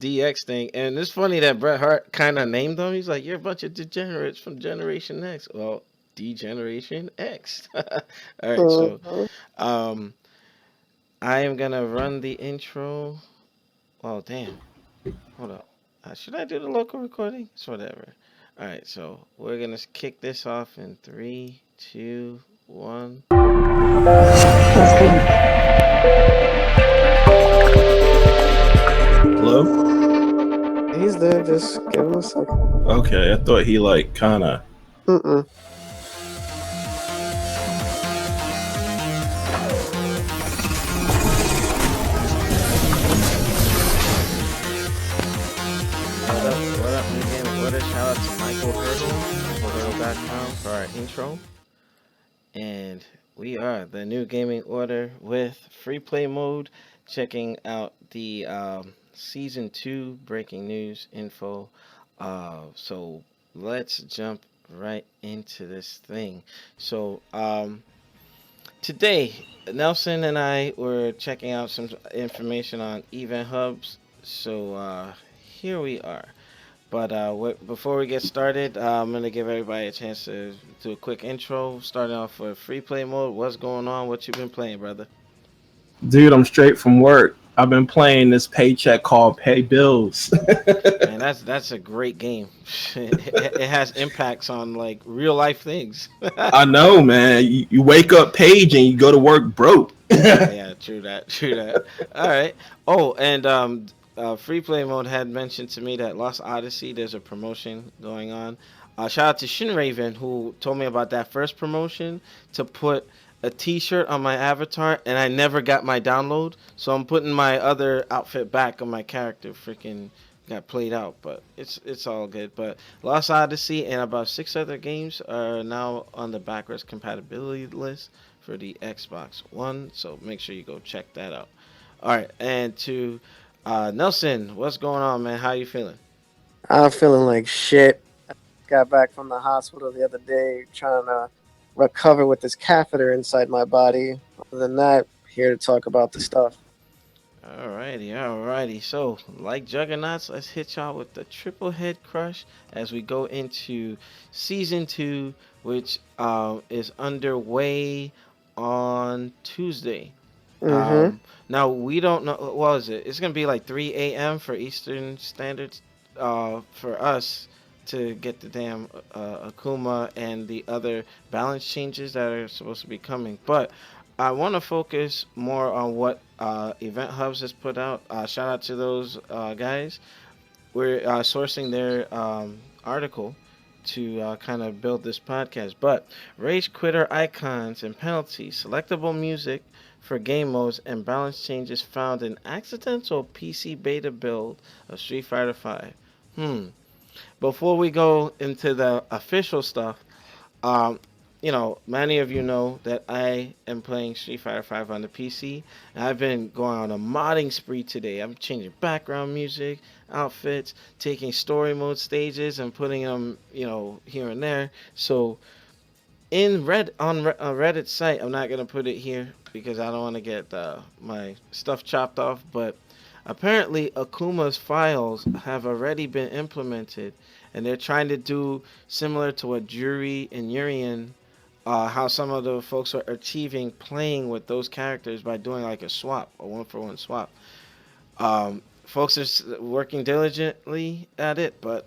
DX thing. And it's funny that Bret Hart kind of named them. He's like, "You're a bunch of degenerates from Generation X." Well, Degeneration X. All right, so Mhm. um, I am gonna run the intro. Oh damn! Hold up. Should I do the local recording? It's whatever. All right, so we're gonna kick this off in three, two, one. Let's go. Hello? He's there. Just give him a second. Okay, I thought he like kind of. Mm-mm. What up? What up, New Gaming Order? Shout out to Michael Hurdle, michaelhurdle.com for our intro. And we are the New Gaming Order with free play mode, checking out the season 2 breaking news info. So let's jump right into this thing. So today, Nelson and I were checking out some information on event hubs. So here we are. But before we get started, I'm gonna give everybody a chance to do a quick intro. Starting off with free play mode. What's going on? What you been playing, brother? Dude, I'm straight from work. I've been playing this paycheck called Pay Bills. Man, that's a great game. It has impacts on like real life things. I know, man. You wake up page and you go to work broke. Yeah, true that, true that. All right. Oh, and free play mode had mentioned to me that Lost Odyssey, there's a promotion going on. Shout out to Shin Raven who told me about that first promotion to put a T-shirt on my avatar, and I never got my download, so I'm putting my other outfit back on my character. Freaking got played out, but it's all good. But Lost Odyssey and about 6 other games are now on the backwards compatibility list for the Xbox One. So make sure you go check that out. All right, and to Nelson, what's going on, man? How you feeling? I'm feeling like shit. Got back from the hospital the other day trying to recover with this catheter inside my body. Other than that, here to talk about the stuff. Alrighty, alrighty. So, like Juggernauts, let's hit y'all with the triple head crush as we go into season 2, which is underway on Tuesday. Mm-hmm. Now we don't know what is it. It's gonna be like 3 a.m. for Eastern Standards, for us to get the damn Akuma and the other balance changes that are supposed to be coming. But I want to focus more on what Event Hubs has put out. Shout out to those guys. We're sourcing their article to kind of build this podcast. But rage quitter icons and penalties, selectable music for game modes, and balance changes found in accidental PC beta build of Street Fighter V. Before we go into the official stuff, um, many of you know that I am playing Street Fighter V on the PC, and I've been going on a modding spree today. I'm changing background music, outfits, taking story mode stages, and putting them, here and there. So in Red on Reddit site, I'm not gonna put it here because I don't want to get my stuff chopped off. But apparently, Akuma's files have already been implemented, and they're trying to do similar to what Jury and Urian, how some of the folks are achieving playing with those characters by doing like a swap, a one for one swap. Folks are working diligently at it, but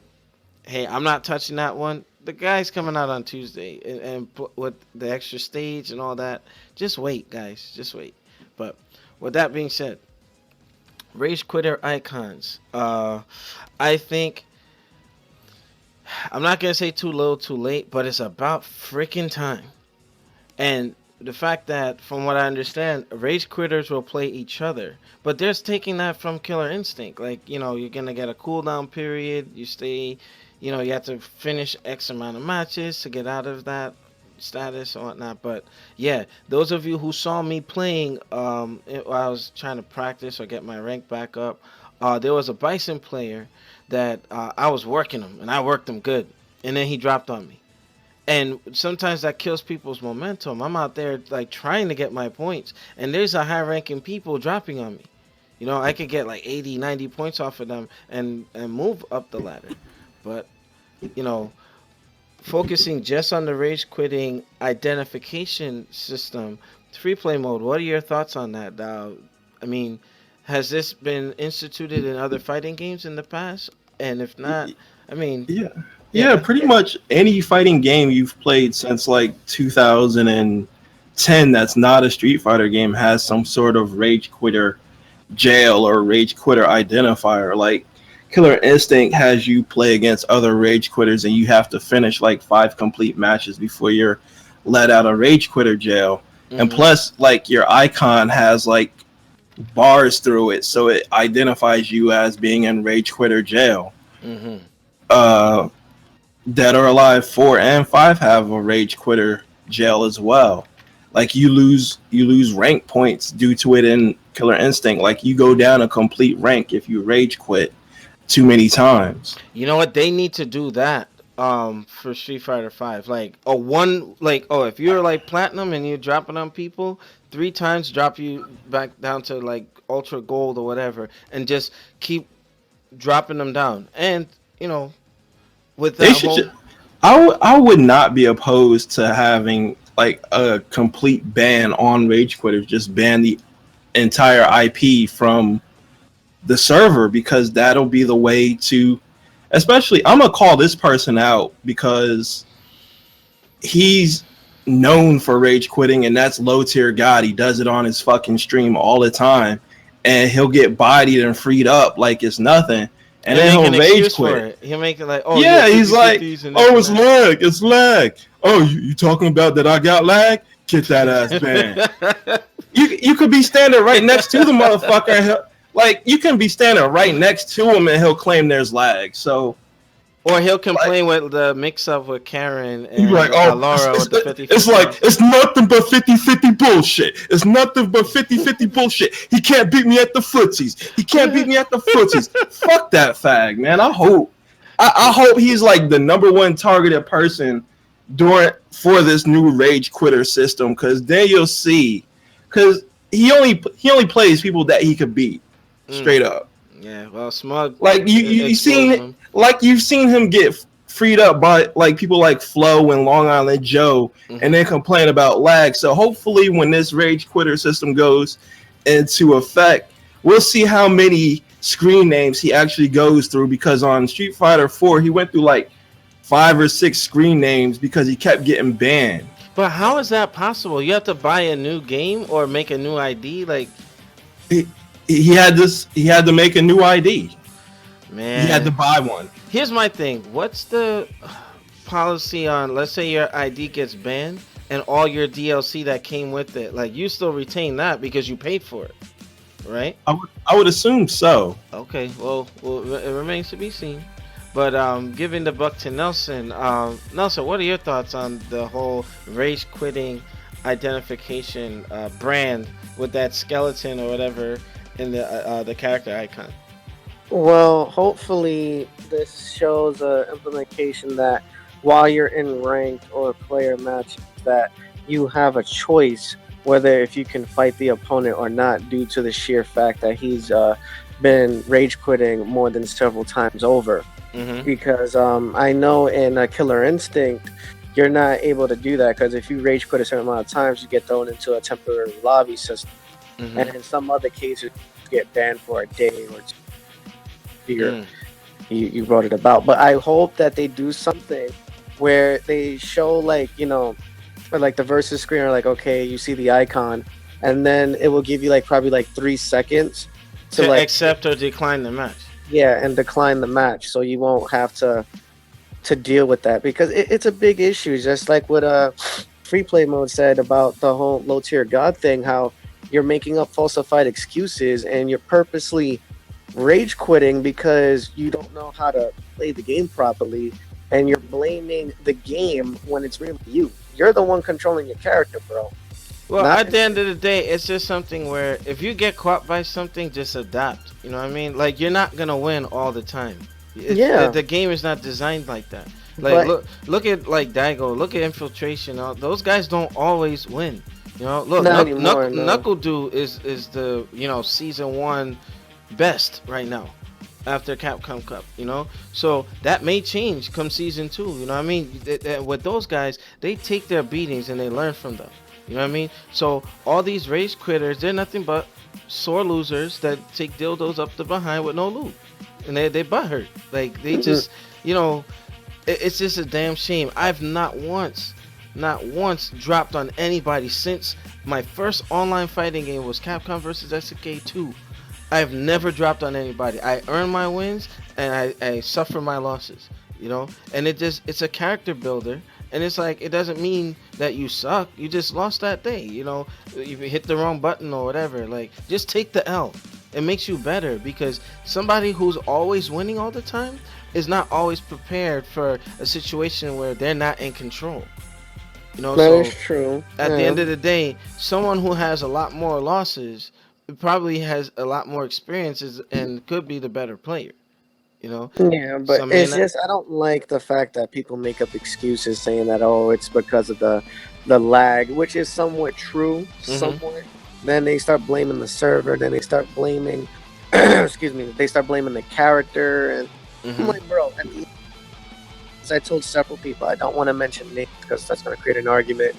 hey, I'm not touching that one. The guy's coming out on Tuesday, and with the extra stage and all that, just wait, guys, just wait. But with that being said, Rage Quitter icons. I think I'm not gonna say too little, too late, but it's about freaking time. And the fact that, from what I understand, rage quitters will play each other, but they're taking that from Killer Instinct. Like, you're gonna get a cooldown period. You stay, you have to finish X amount of matches to get out of that status or whatnot. But yeah, those of you who saw me playing, while I was trying to practice or get my rank back up, there was a Bison player that I was working him, and I worked him good, and then he dropped on me, and sometimes that kills people's momentum. I'm out there like trying to get my points, and there's a high ranking people dropping on me. You know, I could get like 80, 90 points off of them and move up the ladder. But you know, focusing just on the rage quitting identification system, free play mode. What are your thoughts on that? I mean, has this been instituted in other fighting games in the past? And if not, I mean, Yeah. yeah, Yeah, pretty much any fighting game you've played since like 2010 that's not a Street Fighter game has some sort of rage quitter jail or rage quitter identifier. Like Killer Instinct has you play against other rage quitters and you have to finish like 5 complete matches before you're let out of rage quitter jail. And hmm plus, like your icon has like bars through it, so it identifies you as being in rage quitter jail. hmm Uh, Dead or Alive 4 and 5 have a rage quitter jail as well. Like you lose rank points due to it in Killer Instinct. Like you go down a complete rank if you rage quit too many times. you know what? They need to do that. For Street Fighter Five, like a one, like oh, if you're like platinum and you're dropping on people 3 times, drop you back down to like ultra gold or whatever, and just keep dropping them down. And you know, with They that should. whole I would not be opposed to having like a complete ban on rage quitters. Just ban the entire IP from the server because that'll be the way to. Especially, I'm gonna call this person out because he's known for rage quitting, and that's low tier God. He does it on his fucking stream all the time, and he'll get bodied and freed up like it's nothing, and and then make he'll an rage excuse for quit. it. He'll make it like, oh yeah, Yeah, he's 50 like, 50s and this oh, and it's that. lag, it's lag. Oh, you talking about that I got lag? Get that ass banned. You could be standing right next to the motherfucker. And like you can be standing right next to him, and he'll claim there's lag. So Or he'll like, complain with the mix up with Karen he's and like, oh, Laura with the 50 it's 50. like it's nothing but 50-50 bullshit. It's nothing but 50-50 bullshit. He can't beat me at the footsies. He can't beat me at the footsies. Fuck that fag, man. I hope he's like the number one targeted person for this new rage quitter system, because then you'll see, because he only plays people that he could beat Mm, straight up. yeah, well, Smug Like you exposed seen, him. like you've seen him get freed up by like people like Flo and Long Island Joe, and hmm then complain about lag. So hopefully, when this rage quitter system goes into effect, we'll see how many screen names he actually goes through. Because on Street Fighter 4, he went through like 5 or 6 screen names because he kept getting banned. But how is that possible? You have to buy a new game or make a new ID? Like, He, he had this. He had to make a new ID. He had to man, buy one. here's my thing. What's the policy on, let's say your ID gets banned and all your DLC that came with it? Like, you still retain that because you paid for it, right? I would assume so. Okay, well, it remains to be seen. But giving the buck to Nelson, Nelson, what are your thoughts on the whole rage quitting identification brand with that skeleton or whatever in the character icon? Well, hopefully this shows a implementation that while you're in ranked or player matches, that you have a choice whether if you can fight the opponent or not, due to the sheer fact that he's been rage quitting more than several times over. Mm-hmm. Because I know in Killer Instinct, you're not able to do that because if you rage quit a certain amount of times, you get thrown into a temporary lobby system, and Mm-hmm. in some other cases, you get banned for a day or two. Mm. You brought it about. But I hope that they do something where they show, like, or like the versus screen, or like, okay, you see the icon, and then it will give you like probably like 3 seconds to To like, accept or decline the match. yeah, and decline the match, so you won't have to deal with that, because it's a big issue. Just like what free play mode said about the whole low tier god thing, how you're making up falsified excuses and you're purposely rage quitting because you don't know how to play the game properly, and you're blaming the game when it's really you. You're the one controlling your character, bro. Well, Not at the end of the day, it's just something where if you get caught by something, just adapt. You know what I mean? Like, you're not gonna win all the time. yeah, The game is not designed like that. Like, but look at like Daigo, look at Infiltration. Those guys don't always win. You You know, look, Not anymore, no. Knuckle Dude is the season one best right now after Capcom Cup. So that may change come season two. You know what I mean? With those guys, they take their beatings and they learn from them. You know what I mean? So all these race quitters, they're nothing but sore losers that take dildos up the behind with no lube, and they butt hurt. Like they just, you know, it's just a damn shame. I've not once dropped on anybody since my first online fighting game was Capcom vs SNK 2. I've never dropped on anybody. I earn my wins and I suffer my losses. And it's a character builder. And it's like, it doesn't mean that you suck. You just lost that day. You hit the wrong button or whatever. Like, just take the L. It makes you better, because somebody who's always winning all the time is not always prepared for a situation where they're not in control. That So is true. at the Yeah. end of the day, someone who has a lot more losses probably has a lot more experiences and could be the better player. You know, Yeah, but some may it's not. just I don't like the fact that people make up excuses saying that, oh, it's because of the lag, which is somewhat true, Mhm. somewhat. Then they start blaming the server. Then they start blaming, excuse me, they start blaming the character, and I'm Mhm. like, bro. And as I told several people, I don't want to mention names because that's going to create an argument.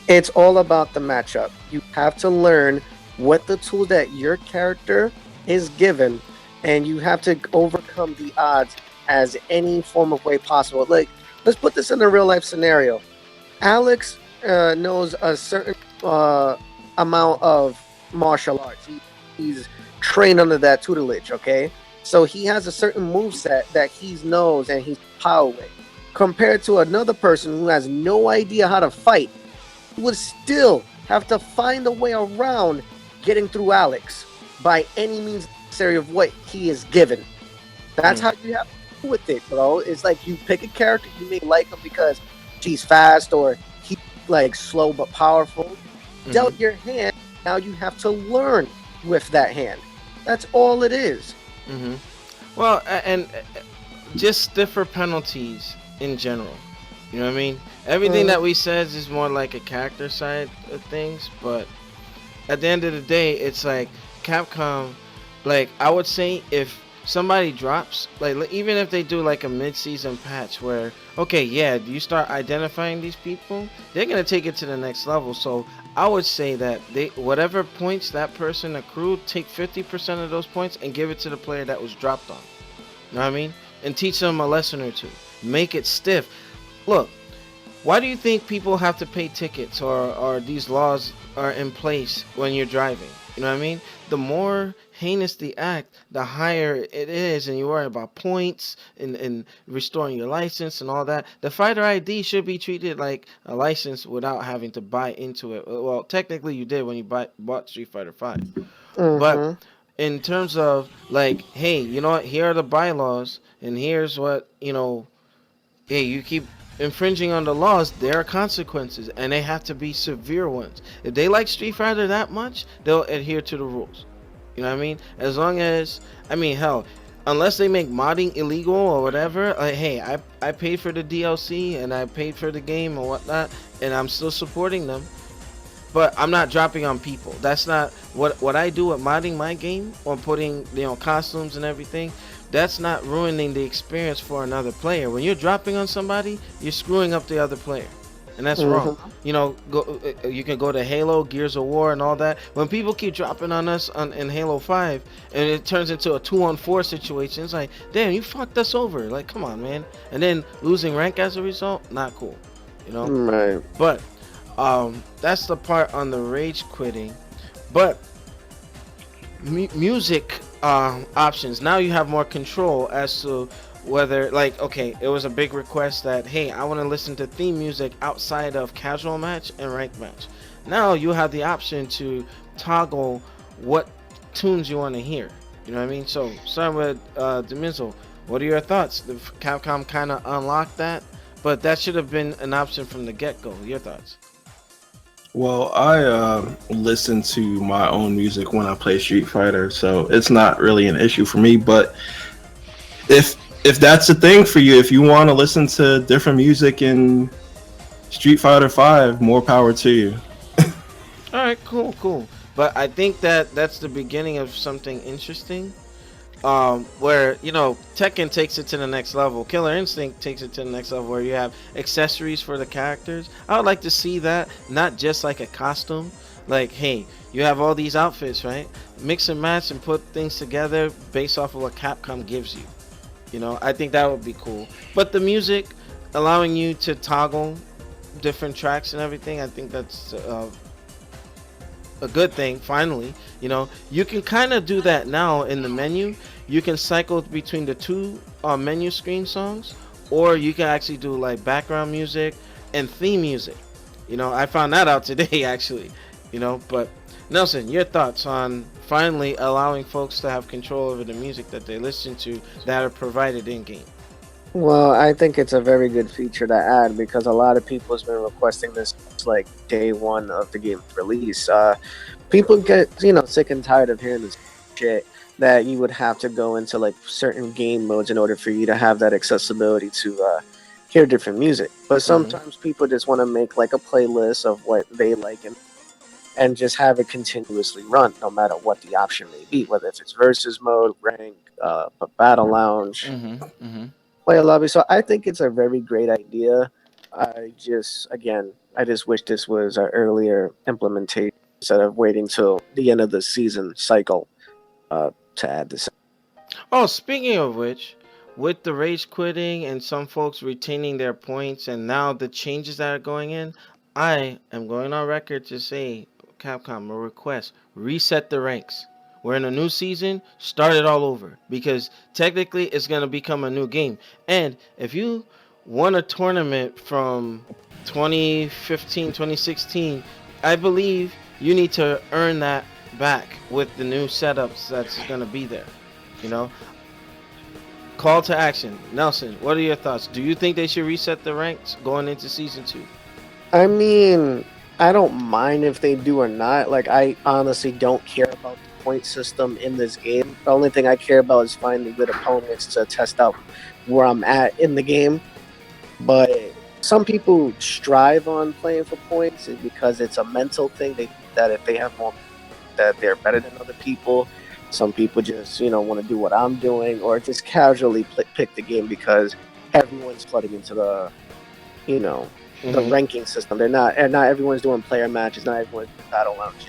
It's all about the matchup. You have to learn what the tool that your character is given, and you have to overcome the odds as any form of way possible. Like, let's put this in a real life scenario. Alex knows a certain amount of martial arts. He's trained under that tutelage, okay? So he has a certain move set that he knows and he's power with. Compared to another person who has no idea how to fight, would still have to find a way around getting through Alex by any means necessary of what he is given. That's Mhm. how you have to do with it, bro. It's like you pick a character, you may like him because she's fast or he's like slow but powerful. Mhm. Dealt your hand, now you have to learn with that hand. That's all it is. Mhm. Well, and just stiffer penalties in general. You know what I mean? Everything Mm, that we said is more like a character side of things, but at the end of the day, it's like Capcom. Like, I would say, if somebody drops, even if they do like a mid-season patch where, okay, yeah, you start identifying these people, they're gonna take it to the next level. So I would say that they, whatever points that person accrued, take 50% of those points and give it to the player that was dropped on. You know what I mean? And teach them a lesson or two. Make it stiff. Look, why do you think people have to pay tickets, or these laws are in place when you're driving? You know what I mean? The more heinous the act, the higher it is, and you worry about points and restoring your license and all that. The fighter ID should be treated like a license without having to buy into it. Well, technically you did when you bought Street Fighter 5. But mm-hmm. in terms of, like, hey, you know what? Here are the bylaws, and here's what, hey, you keep infringing on the laws, there are consequences, and they have to be severe ones. If they like Street Fighter that much, they'll adhere to the rules. You know what I mean? As long as, I mean, hell, unless they make modding illegal or whatever, like, hey, I paid for the DLC and I paid for the game and whatnot, and I'm still supporting them. But I'm not dropping on people. That's not what I do with modding my game or putting costumes and everything. That's not ruining the experience for another player. When you're dropping on somebody, you're screwing up the other player, and that's wrong. Mm-hmm. You can go to Halo, Gears of War, and all that. When people keep dropping on us in Halo 5, and it turns into a 2-on-4 situation, it's like, damn, you fucked us over. Like, come on, man. And then losing rank as a result, not cool. You know. Right. But that's the part on the rage quitting. But music options, now you have more control as to whether, like, okay, it was a big request that, hey, I want to listen to theme music outside of casual match and ranked match. Now you have the option to toggle what tunes you want to hear. You know what I mean? So starting with Demizo, what are your thoughts? The Capcom kind of unlocked that, but that should have been an option from the get-go. Your thoughts? Well, I listen to my own music when I play Street Fighter, so it's not really an issue for me. But if that's a thing for you, if you want to listen to different music in Street Fighter 5, more power to you. All right, cool, cool. But I think that that's the beginning of something interesting. Where Tekken takes it to the next level. Killer Instinct takes it to the next level, where you have accessories for the characters. I would like to see that, not just like a costume. Like, hey, you have all these outfits, right? Mix and match and put things together based off of what Capcom gives you. I think that would be cool. But the music, allowing you to toggle different tracks and everything, I think that's a good thing. Finally, you can kind of do that now in the menu. You can cycle between the two menu screen songs, or you can actually do like background music and theme music. I found that out today actually. But Nelson, your thoughts on finally allowing folks to have control over the music that they listen to that are provided in game. Well, I think it's a very good feature to add because a lot of people has been requesting this like day one of the game's release. People get sick and tired of hearing this shit that you would have to go into like certain game modes in order for you to have that accessibility to hear different music. But Hmm. sometimes people just want to make like a playlist of what they like and just have it continuously run, no matter what the option may be, whether if it's versus mode, rank, battle lounge, Hmm. Hmm. player lobby. So I think it's a very great idea. I just wish this was an earlier implementation instead of waiting till the end of the season cycle to add this. Oh, speaking of which, with the rage quitting and some folks retaining their points, and now the changes that are going in, I am going on record to say, Capcom, a request: reset the ranks. We're in a new season, start it all over, because technically it's going to become a new game. And if you won a tournament from 2015, 2016, I believe you need to earn that back with the new setups that's going to be there. You know, Call to action. Nelson, what are your thoughts? Do you think they should reset the ranks going into season two? I mean, I don't mind if they do or not. Like, I honestly don't care about the point system in this game. The only thing I care about is finding good opponents to test out where I'm at in the game. But some people strive on playing for points because it's a mental thing. They that if they have more, that they're better than other people. Some people just want to do what I'm doing, or just casually pick the game because everyone's flooding into you know the Mm-hmm. ranking system. Not everyone's doing player matches. Not everyone's doing battle lounge,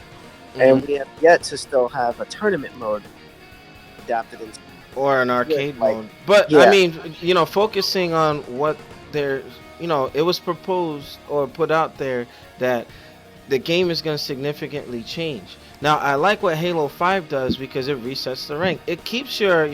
and Mm-hmm. we have yet to still have a tournament mode adapted into Or an with arcade like mode. But I yeah. mean, focusing on what they're, it was proposed or put out there that the game is going to significantly change. Now, I like what Halo 5 does because it resets the rank. It keeps your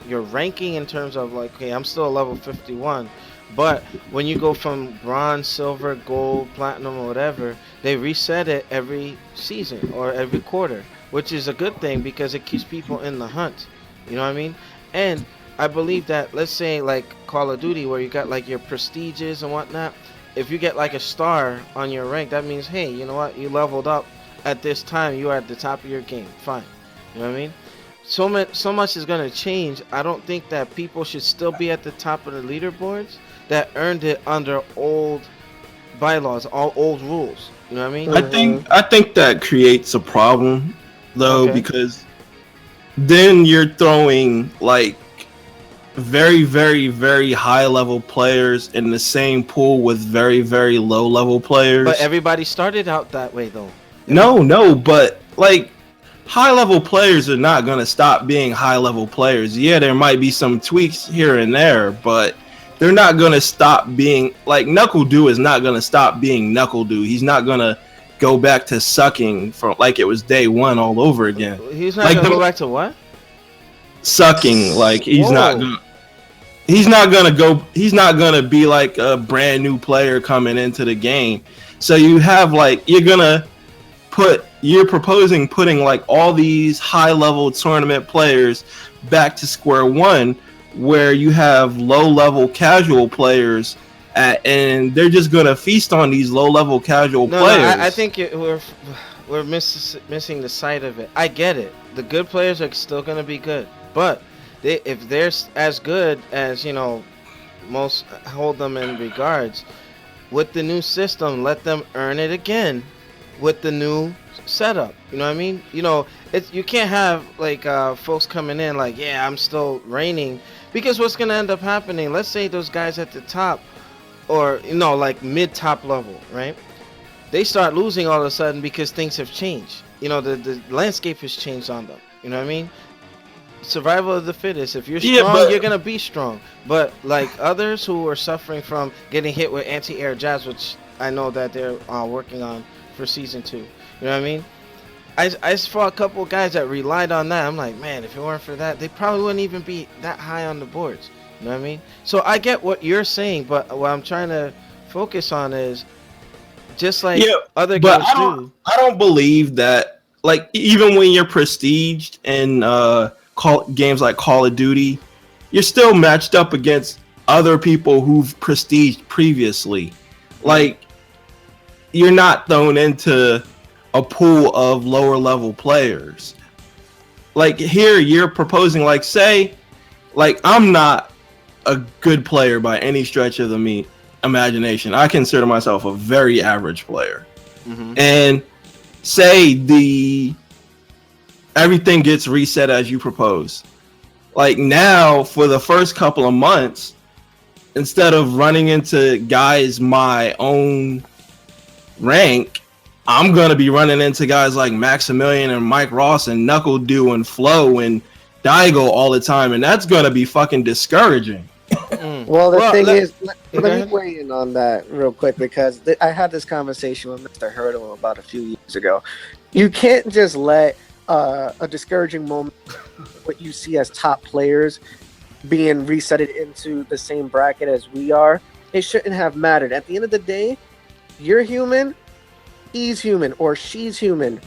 ranking in terms of like, okay, I'm still a level 51, but when you go from bronze, silver, gold, platinum, or whatever, they reset it every season or every quarter, which is a good thing because it keeps people in the hunt. You know what I mean? And I believe that, let's say like Call of Duty, where you got like your prestiges and whatnot, if you get like a star on your rank, that means, hey, you know what? You leveled up at this time. You are at the top of your game. Fine. You know what I mean? So much is gonna change. I don't think that people should still be at the top of the leaderboards that earned it under old bylaws, all old rules. You know what I mean? I hmm think I think that creates a problem though, Okay. because then you're throwing like very, very, very high level players in the same pool with very, very low level But players. everybody started out that way, though. No, but like high level players are not going to stop being high level players. Yeah, there might be some tweaks here and there, but they're not going to stop being like Knuckle Dew is not going to stop being Knuckle Dew. He's not going to go back to sucking from like it was day one all over again. He's not Like gonna go the back to what? sucking, like Whoa. he's not gonna be like a brand new player coming into the game. So you have like you're proposing putting like all these high level tournament players back to square one, where you have low level casual players and they're just gonna feast on these low level casual No, no. I players. think we're missing the sight of it. I get it. The good players are still gonna be good, but if they're as good as most hold them in regards, with the new system, let them earn it again with the new setup. You know what I mean? You know, it's you can't have like folks coming in like, yeah, I'm still reigning, because what's gonna end up happening? Let's say those guys at the top, or you know, like mid top level, right? They start losing all of a sudden because things have changed. You know, the landscape has changed on them. You know what I mean? Survival of the fittest. If you're Yeah, strong, you're but gonna be strong. But like others who are suffering from getting hit with anti-air jabs, which I know that they're working on for season 2. You know what I mean? I saw a couple of guys that relied on that. I'm like, man, if it weren't for that, they probably wouldn't even be that high on the boards. You know what I mean? So I get what you're saying, but what I'm trying to focus on is just like yeah, other but games do. I don't believe that. Like even when you're prestiged in games like Call of Duty, you're still matched up against other people who've prestiged previously. Mhm. Like you're not thrown into a pool of lower level players. Like here, you're proposing like say, like I'm not a good player by any stretch of the imagination. I consider myself a very average player. Mhm. And say the everything gets reset as you propose. Like now, for the first couple of months, instead of running into guys my own rank, I'm gonna be running into guys like Maximilian and Mike Ross and Knuckle Dew and Flo and Daigo all the time, and that's gonna be fucking discouraging. Mm. Well, the Well, thing is, yeah, go let me ahead. weigh in on that real quick because I had this conversation with Mr. Hurdle about a few years ago. You can't just let a discouraging moment, what you see as top players, being resetted into the same bracket as we are. It shouldn't have mattered. At the end of the day, you're human, he's human, or she's human.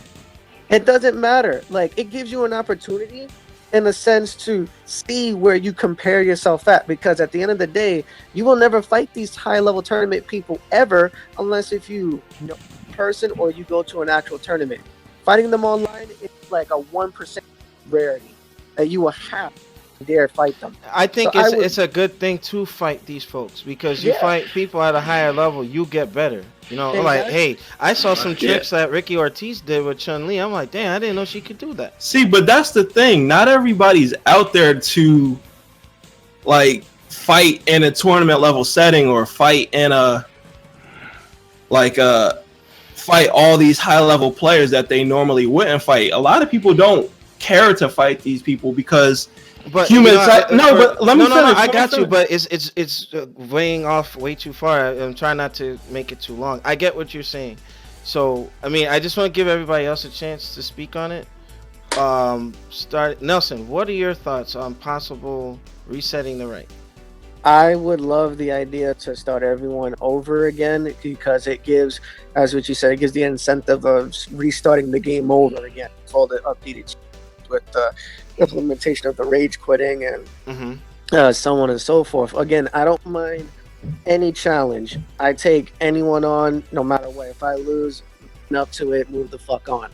It doesn't matter. Like it gives you an opportunity in a sense to see where you compare yourself at because at the end of the day, you will never fight these high level tournament people ever unless if you know in person or you go to an actual tournament. Fighting them online is like a 1% rarity that you will have to dare fight them. I So think I it's would, a good thing to fight these folks, because you yeah, fight people at a higher level, you get better. You know, like exactly. hey, I saw some Yeah. tricks that Ricky Ortiz did with Chun Li. I'm like, damn, I didn't know she could do that. See, but that's the thing. Not everybody's out there to like fight in a tournament level setting or fight in a like fight all these high level players that they normally wouldn't fight. A lot of people don't care to fight these people because But you know, humans. No, for but let me no, finish. I Let me got you. finish. But it's weighing off way too far. I'm trying not to make it too long. I get what you're saying. So I mean, I just want to give everybody else a chance to speak on it. Start Nelson. What are your thoughts on possible resetting the rank? I would love the idea to start everyone over again because it gives, as what you said, it gives the incentive of restarting the game over again. With all the updated with the implementation of the rage quitting and Mm-hmm. so on and so forth. Again, I don't mind any challenge. I take anyone on no matter what. If I lose, up to it, move the fuck on.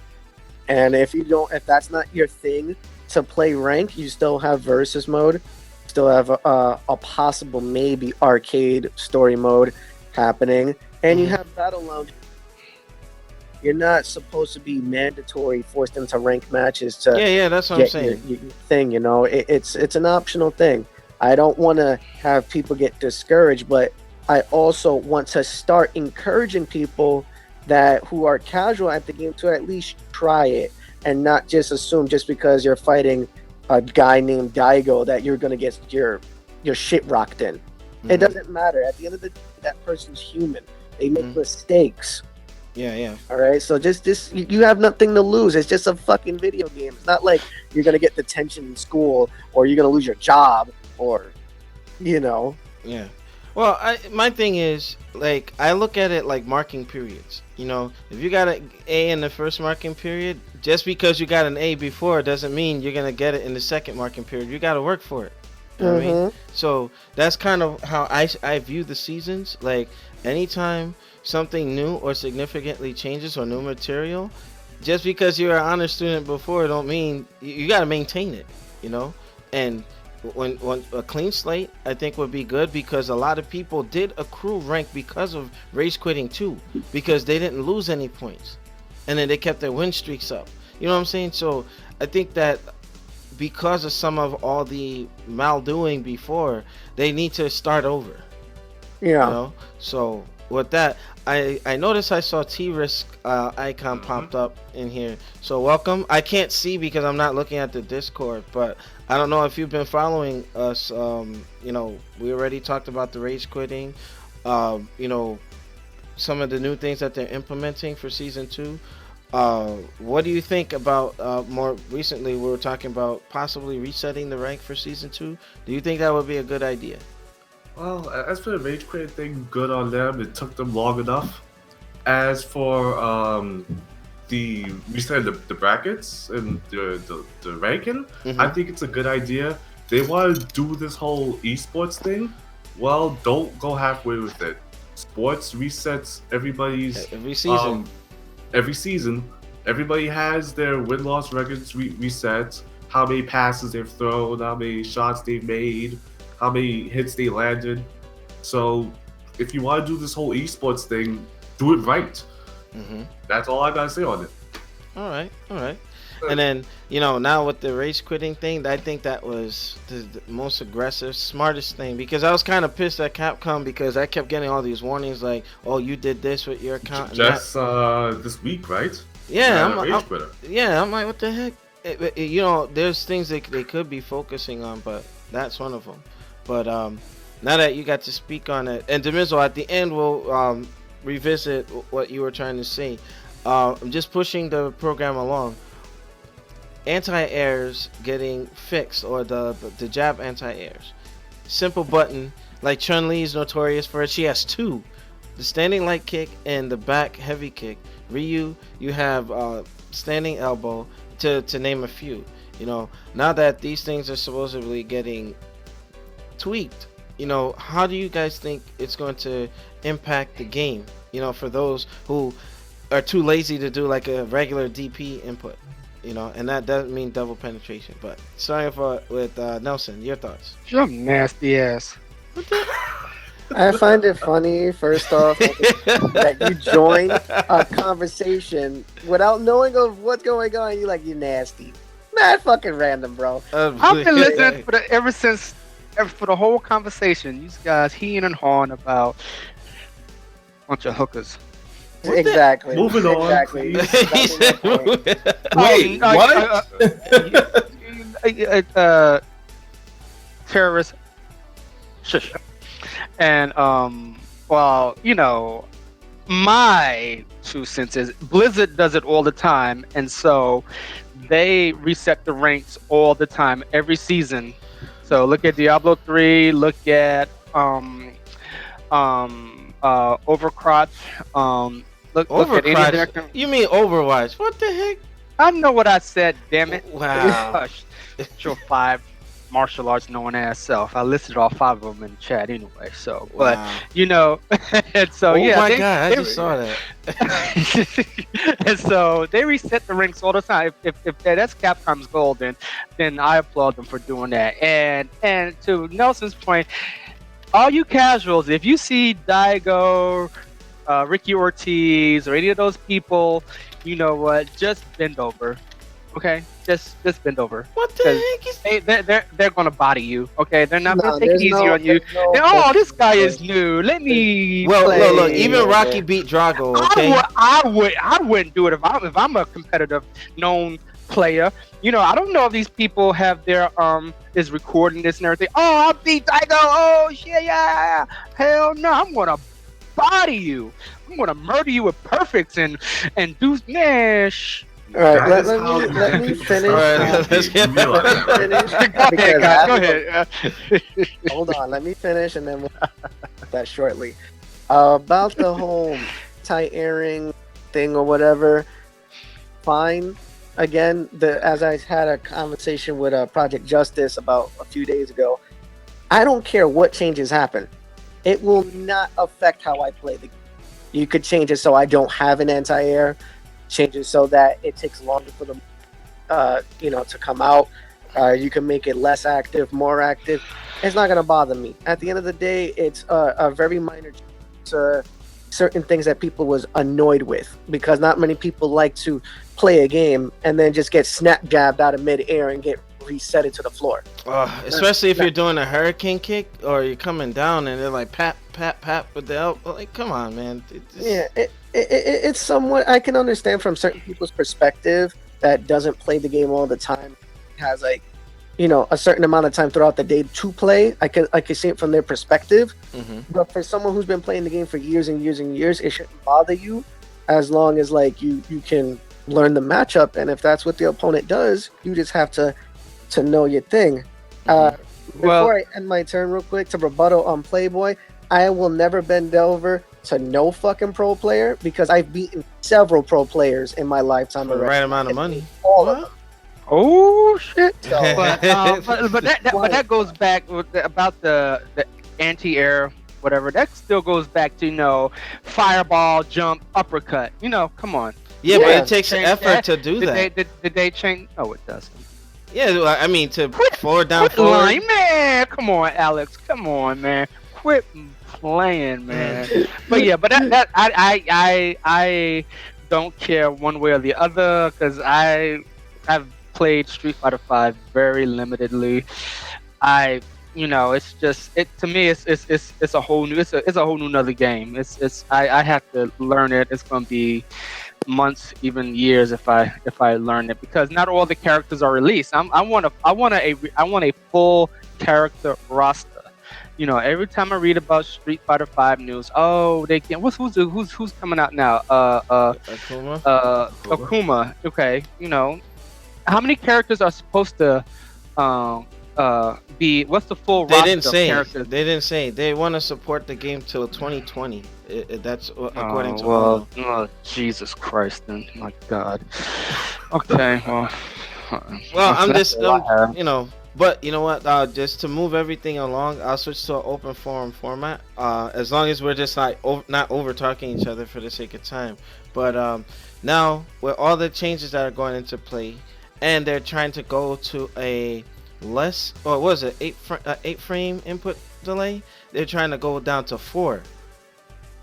And if you don't, if that's not your thing to play rank, you still have versus mode, still have a possible maybe arcade story mode happening, and you Mm-hmm. have battle lounge. You're not supposed to be mandatory forced into rank matches to Yeah, that's what I'm get your, saying. your thing. You know, it's an optional thing. I don't want to have people get discouraged, but I also want to start encouraging people that who are casual at the game to at least try it and not just assume just because you're fighting a guy named Daigo that you're gonna get your shit rocked in. It Mm-hmm. doesn't matter. At the end of the day, that person's human. They make Mm-hmm. mistakes. Yeah. All right, so just you have nothing to lose. It's just a fucking video game. It's not like you're gonna get detention in school or you're gonna lose your job or you know. Yeah. Well, my thing is like I look at it like marking periods. You know, if you got an A in the first marking period, just because you got an A before doesn't mean you're gonna get it in the second marking period. You got to work for it. You know what I mean? Mm-hmm. So that's kind of how I view the seasons. Like anytime something new or significantly changes or new material, just because you're an honor student before don't mean you got to maintain it. You know, and when a clean slate I think would be good, because a lot of people did accrue rank because of race quitting too, because they didn't lose any points. and then they kept their win streaks up. You know what I'm saying? So I think that because of some of all the maldoing before, they need to start over. You Yeah. know. So with that, I noticed I saw T-Risk icon Hmm. popped up in here. So welcome. I can't see because I'm not looking at the Discord, but I don't know if you've been following us. You know, we already talked about the rage quitting. You know, some of the new things that they're implementing for season two. What do you think about more recently? We were talking about possibly resetting the rank for season two. Do you think that would be a good idea? Well, as for the rage quit thing, good on them. It took them long enough. As for the resetting the brackets and the ranking, I Hmm. think it's a good idea. They want to do this whole esports thing. Well, don't go halfway with it. Sports resets everybody's Every season. um every season. Everybody has their win loss records reset. How many passes they've thrown, how many shots they've made, how many hits they landed. So if you want to do this whole esports thing, do it right. Hmm. That's all I gotta say on it. All right, all right. And then, you know, now with the race quitting thing, I think that was the most aggressive, smartest thing, because I was kind of pissed at Capcom because I kept getting all these warnings like, "Oh, you did this with your account," and that. Just this week, right? You Yeah, had a rage quitter. I'm like, what the heck? You know, there's things they could be focusing on, but that's one of them. But now that you got to speak on it, and Demizo, at the end we'll revisit what you were trying to say. I'm just pushing the program along. Anti-airs getting fixed, or the jab anti-airs. Simple button, like Chun-Li is notorious for it. She has two, the standing light kick and the back heavy kick. Ryu, you have standing elbow, to name a few. You know, now that these things are supposedly getting tweaked, you know, how do you guys think it's going to impact the game? You know, for those who are too lazy to do like a regular DP input. You know, and that doesn't mean double penetration. But starting with Nelson, your thoughts? You're nasty ass. What the? I find it funny, first off, that you join a conversation without knowing of what's going on. You like, you nasty. Mad fucking random, bro. I've been listening for the whole conversation. You guys heeing and hawing about a bunch of hookers. What the- Exactly. Moving on, Exactly. please. He said- Wait, what? Terrorist. Shush. And well, you know, my 2 cents is Blizzard does it all the time, and so they reset the ranks all the time, every season. So look at Diablo 3, look at Overcrotch, look at any of their. Overcrotch? You mean Overwatch? What the heck? I know what I said, damn it. Wow. Hush. Your 5 martial arts knowing ass self. I listed all 5 of them in the chat anyway. So, but Wow. you know, and so Oh yeah, my god, I just saw that. and so they reset the ranks all the time. If that's Capcom's goal, then I applaud them for doing that. And to Nelson's point, all you casuals, if you see Daigo, Ricky Ortiz, or any of those people, you know what? Just bend over, okay? Just bend over. What the 'Cause heck is? they're gonna body you, okay? They're not gonna No, take it there's easy no- on you. there's no- Oh, this guy is new. Let me. Well, play. look, even Rocky beat Drago. Okay. I wouldn't do it if I'm a competitive known player. You know, I don't know if these people have their is recording this and everything. Oh, I beat Daigo. Oh shit, yeah. Hell no, I'm gonna body you. I'm gonna murder you with perfects and do man. All right, That is let how me people finish. All right, start let's to get- realize that, right? Finish, Go ahead, because guys. I Go have a- ahead. Hold on, let me finish and then we'll that shortly. About the whole tight airing thing or whatever, fine. Again, as I had a conversation with Project Justice about a few days ago, I don't care what changes happen. It will not affect how I play the game. You could change it so I don't have an anti-air, change it so that it takes longer for them, to come out. You can make it less active, more active. It's not gonna bother me. At the end of the day, it's a very minor change to certain things that people was annoyed with, because not many people like to play a game and then just get snap jabbed out of midair and get reset into the floor. Especially if you're doing a hurricane kick or you're coming down and they're like pat pat pat with the elbow. Like, come on, man. It's somewhat, I can understand from certain people's perspective that doesn't play the game all the time, has like, a certain amount of time throughout the day to play. I can see it from their perspective. But for someone who's been playing the game for years and years and years, it shouldn't bother you, as long as like you can learn the matchup, and if that's what the opponent does, you just have to know your thing. Before I end my turn, real quick, to rebuttal on Playboy, I will never bend over to no fucking pro player, because I've beaten several pro players in my lifetime for the right amount of money. All of them. Oh shit! So, but that goes back about the anti-air, whatever. That still goes back to fireball, jump, uppercut. Come on. Yeah, but it takes effort to do that. Did they change? No, it doesn't. Yeah, I mean to forward down quit forward. Lying, man. Come on, Alex. Come on, man. Quit playing, man. But yeah, but that I don't care one way or the other, because I've played Street Fighter V very limitedly. It's just to me it's a whole new nother game. I have to learn it. It's gonna be months, even years if I learn it, because not all the characters are released. I want a full character roster. Every time I read about Street Fighter V news, they can who's coming out now? Akuma. Akuma. Okay, how many characters are supposed to be? What's the full roster of characters? They didn't say. They want to support the game till 2020. That's according to. Oh, Jesus Christ! Then, my God. Okay, well. I'm just, But you know what? Just to move everything along, I'll switch to an open forum format. As long as we're just not over talking each other for the sake of time. But now with all the changes that are going into play, and they're trying to go to a less, or what was it, 8 frame input delay? They're trying to go down to 4.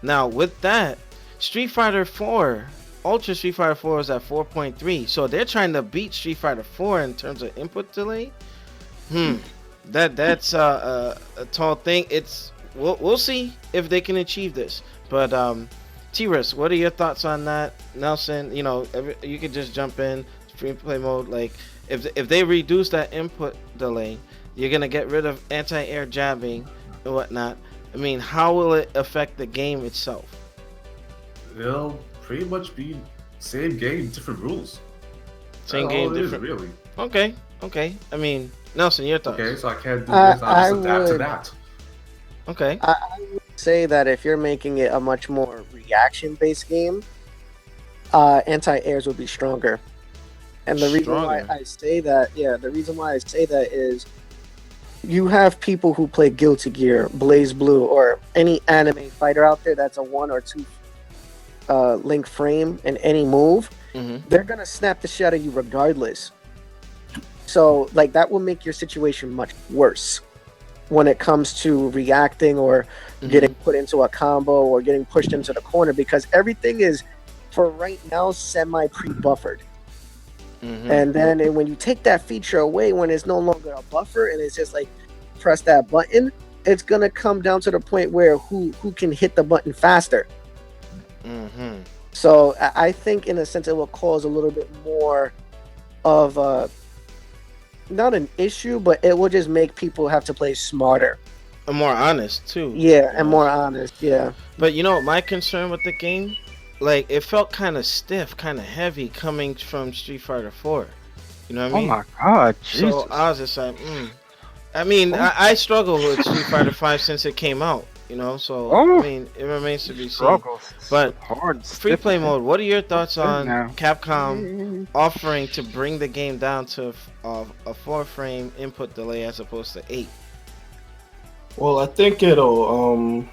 Now with that, Street Fighter 4, Ultra Street Fighter 4 is at 4.3. So they're trying to beat Street Fighter 4 in terms of input delay. That's a tall thing. We'll see if they can achieve this. But T-Risk, what are your thoughts on that? Nelson, you could just jump in. Free play mode, like if they reduce that input delay, you're gonna get rid of anti-air jabbing and whatnot. I mean, how will it affect the game itself? It'll pretty much be same game, different rules. Same game, different. Really. Okay. I mean, Nelson, your thoughts? Okay, so I can't do this. I'll just adapt to that. Okay. I would say that if you're making it a much more reaction-based game, anti-airs would be stronger. And the reason why I say that, is you have people who play Guilty Gear, Blaze Blue, or any anime fighter out there that's a 1 or 2 link frame in any move. They're gonna snap the shit out of you regardless. So like that will make your situation much worse when it comes to reacting or getting put into a combo or getting pushed into the corner, because everything is, for right now, semi pre-buffered. And then when you take that feature away, when it's no longer a buffer and it's just like press that button, it's gonna come down to the point where who can hit the button faster. So I think in a sense it will cause a little bit more of a, not an issue, but it will just make people have to play smarter. And more honest too. Yeah, and more honest, yeah. But my concern with the game, like it felt kind of stiff, kind of heavy coming from Street Fighter 4. You know what I mean? Oh my God, Jesus. So I was just like, I mean, I struggle with Street Fighter 5 since it came out. So I mean, it remains to be seen. But free play mode, what are your thoughts on Capcom offering to bring the game down to a 4 frame input delay as opposed to 8? Well, I think it'll,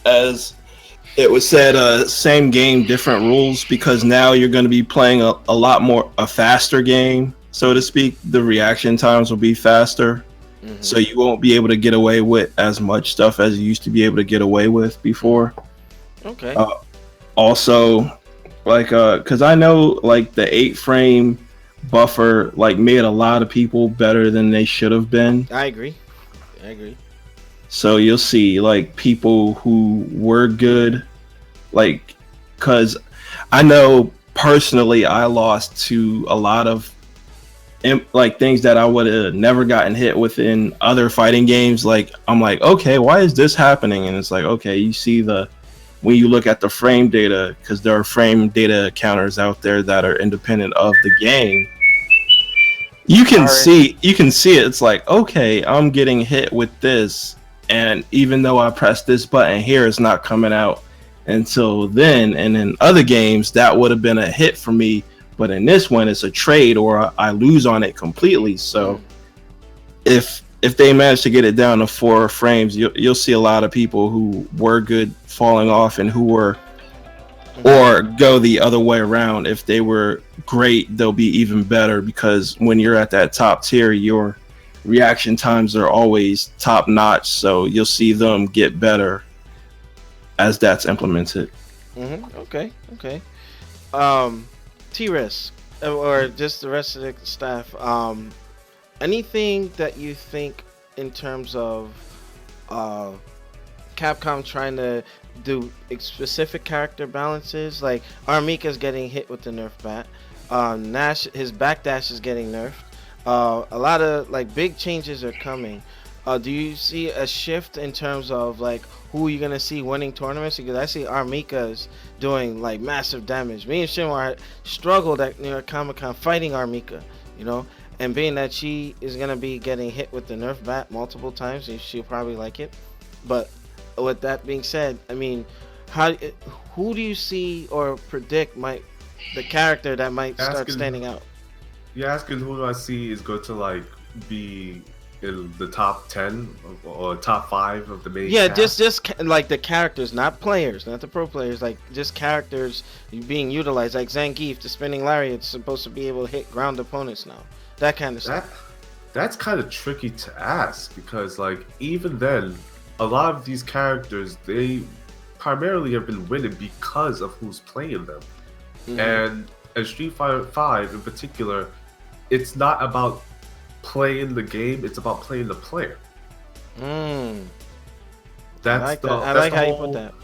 as it was said, same game, different rules, because now you're going to be playing a lot more, a faster game, so to speak. The reaction times will be faster. So you won't be able to get away with as much stuff as you used to be able to get away with before. Okay. Uh, also, like, because I know like the 8 frame buffer like made a lot of people better than they should have been. I agree. I agree. So you'll see like people who were good, like, because I know personally I lost to a lot of like things that I would have never gotten hit with in other fighting games. Like I'm like, okay, why is this happening? And it's like, okay, you see the when you look at the frame data, because there are frame data counters out there that are independent of the game. Sorry. You can see it. It's like, okay, I'm getting hit with this, and even though I press this button here, it's not coming out until then. And in other games, that would have been a hit for me, but in this one, it's a trade or I lose on it completely. So Mm. if they manage to get it down to 4 frames, you'll see a lot of people who were good falling off and who were Mhm. or go the other way around. If they were great, they'll be even better because when you're at that top tier, your reaction times are always top notch. So you'll see them get better as that's implemented. Okay. Okay. Um, T-Risk or just the rest of the staff. Anything that you think in terms of uh Capcom trying to do specific character balances. Like Armika's getting hit with the nerf bat. Nash, his backdash is getting nerfed. A lot of like big changes are coming. Do you see a shift in terms of like who you're gonna see winning tournaments? Because I see Armika's doing like massive damage. Me and Shinwar struggled at New York Comic Con fighting Armika, you know, and being that she is gonna be getting hit with the nerf bat multiple times, she'll probably like it. But with that being said, I mean, how who do you see or predict might the character that might start Asking, standing out? you're asking who do I see is going to like be in the top 10 or top 5 of the main Yeah, cast. like the characters, not players, not the pro players, like just characters being utilized. Like Zangief, the spinning lariat's supposed to be able to hit ground opponents now. That kind of That stuff. that's kind of tricky to ask because like even then, a lot of these characters they primarily have been winning because of who's playing them. Hmm. And Street Fighter Five in particular, it's not about playing the game; it's about playing the player. Mm. I That's like that. the I that's like the how you put whole that.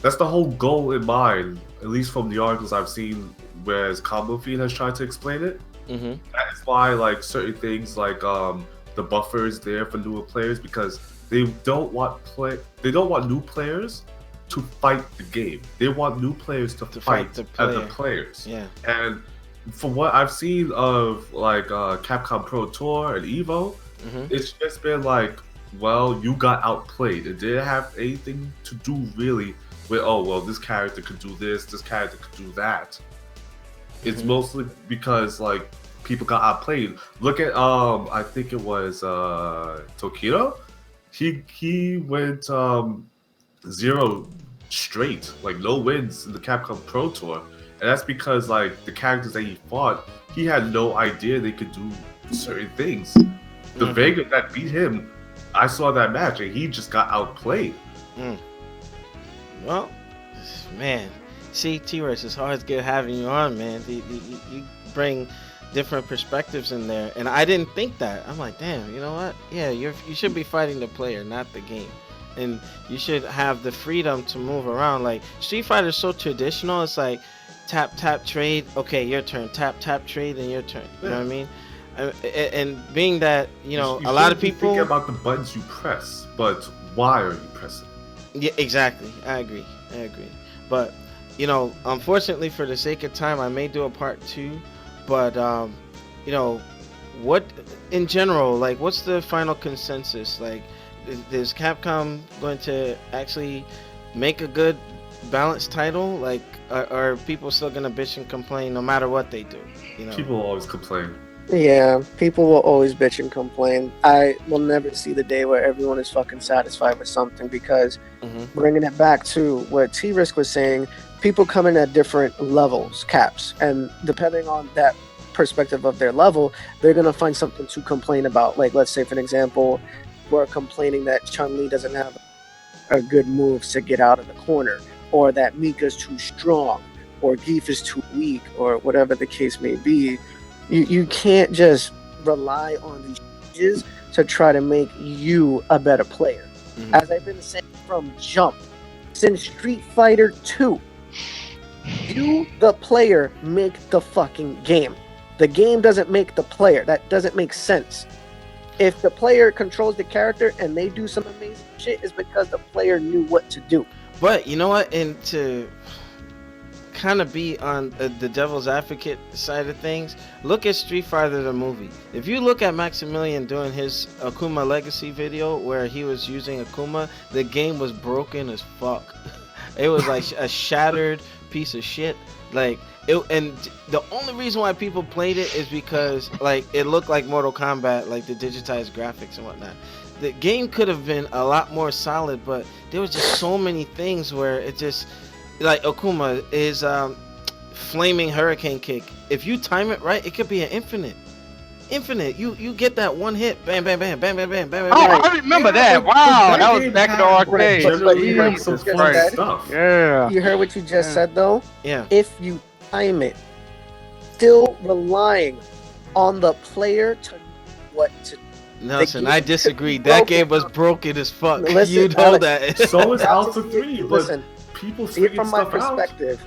that's the whole goal in mind. At least from the articles I've seen, whereas Combo Feed has tried to explain it. Hmm. That is why like certain things like the buffer is there for newer players because they don't want new players to fight the game. They want new players to To fight fight the other player. players. Yeah. And from what I've seen of like Capcom Pro Tour and Evo, Hmm. it's just been like, well, you got outplayed. It didn't have anything to do really with oh well, this character could do this character could do that. It's Hmm. mostly because like people got outplayed. Look at I think it was Tokido. He went zero straight, like no wins in the Capcom Pro Tour. And that's because like the characters that he fought, he had no idea they could do certain things. The Hmm. Vega that beat him, I saw that match and he just got outplayed. Mm. Well, man, see, T-Rex, it's always good having you on, man. You bring different perspectives in there, and I didn't think that. I'm like, damn, you know what? Yeah, you should be fighting the player, not the game, and you should have the freedom to move around. Like Street Fighter is so traditional. It's like tap tap trade. Okay, your turn. Tap tap trade, and your turn. You know Yeah. what I mean? And being that You a lot of shouldn't be thinking people. about the buttons you press, but why are you pressing? Yeah, exactly. I agree. I agree. But unfortunately, for the sake of time, I may do a part two. But you know, what in general, like, what's the final consensus? Like, is Capcom going to actually make a good balanced title? Like, are people still gonna bitch and complain no matter what they do? You know. People always complain. Yeah, people will always bitch and complain. I will never see the day where everyone is fucking satisfied with something because Hmm. bringing it back to what T Risk was saying, people come in at different levels, caps, and depending on that perspective of their level, they're gonna find something to complain about. Like, let's say, for an example, we're complaining that Chun Li doesn't have a good moves to get out of the corner. or that Mika's too strong, or Geef is too weak, or whatever the case may be. You can't just rely on these changes to try to make you a better player. Mhm. As I've been saying from jump, since Street Fighter 2, you, the player, make the fucking game. The game doesn't make the player. That doesn't make sense. If the player controls the character and they do some amazing shit, it's because the player knew what to do. But you know what? And to kind of be on the devil's advocate side of things, look at Street Fighter the movie. If you look at Maximilian doing his Akuma Legacy video where he was using Akuma, the game was broken as fuck. It was like a shattered piece of shit. Like it, and the only reason why people played it is because like it looked like Mortal Kombat, like the digitized graphics and whatnot. The game could have been a lot more solid, but there was just so many things where it just, like Akuma is flaming hurricane kick. If you time it right, it could be an infinite. You get that one hit, bam, bam, bam, bam, bam, bam, bam, bam. Oh, I remember that. Wow, that was back in the arcade. Generally had some Jesus fun Christ. stuff. Yeah. You heard what you just said, though? Yeah. If you time it, still relying on the player to know what to do. Nelson, game I could disagree. be That broken. game was broken as fuck. Listen, You know that. So is Alpha 3, but Listen, people see it figured from my stuff out. perspective. See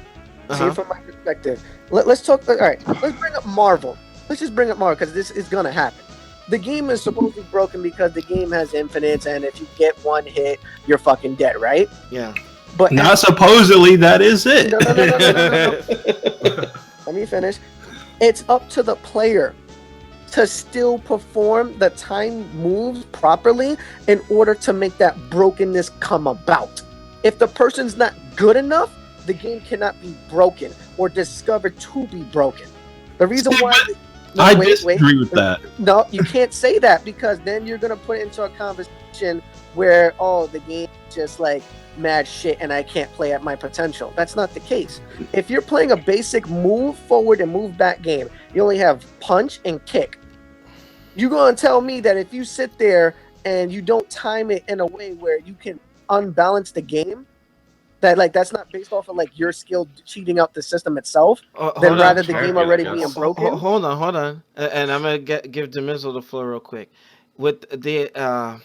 Uh-huh. it from my perspective. Let's talk. All right, let's bring up Marvel. Let's just bring up Marvel because this is gonna happen. The game is supposed to be broken because the game has infinites, and if you get one hit, you're fucking dead, right? Yeah. But Not supposedly that is it. No. Let me finish. It's up to the player to still perform the time moves properly in order to make that brokenness come about. If the person's not good enough, the game cannot be broken or discovered to be broken. The reason See, why I disagree with that. No, you can't say that because then you're gonna put it into a conversation where the game is just like mad shit and I can't play at my potential. That's not the case. If you're playing a basic move forward and move back game, you only have punch and kick. You're gonna tell me that if you sit there and you don't time it in a way where you can unbalance the game, that's not based off of like your skill cheating out the system itself, then Hold rather on. the game Champion, already I being guess. broken. Hold on. And I'm gonna give Demizzle the floor real quick. With the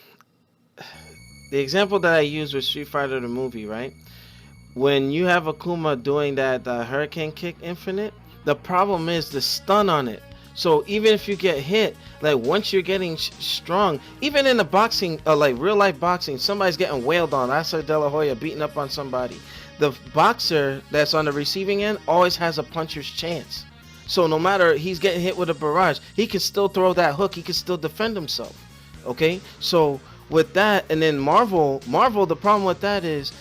example that I used with Street Fighter the movie, right? When you have Akuma doing that Hurricane Kick Infinite, the problem is the stun on it. So even if you get hit, like once you're getting strong, even in the boxing, like real life boxing, somebody's getting wailed on. I saw De La Hoya beating up on somebody. The boxer that's on the receiving end always has a puncher's chance. So no matter he's getting hit with a barrage, he can still throw that hook. He can still defend himself. Okay, so with that, and then Marvel, the problem with that is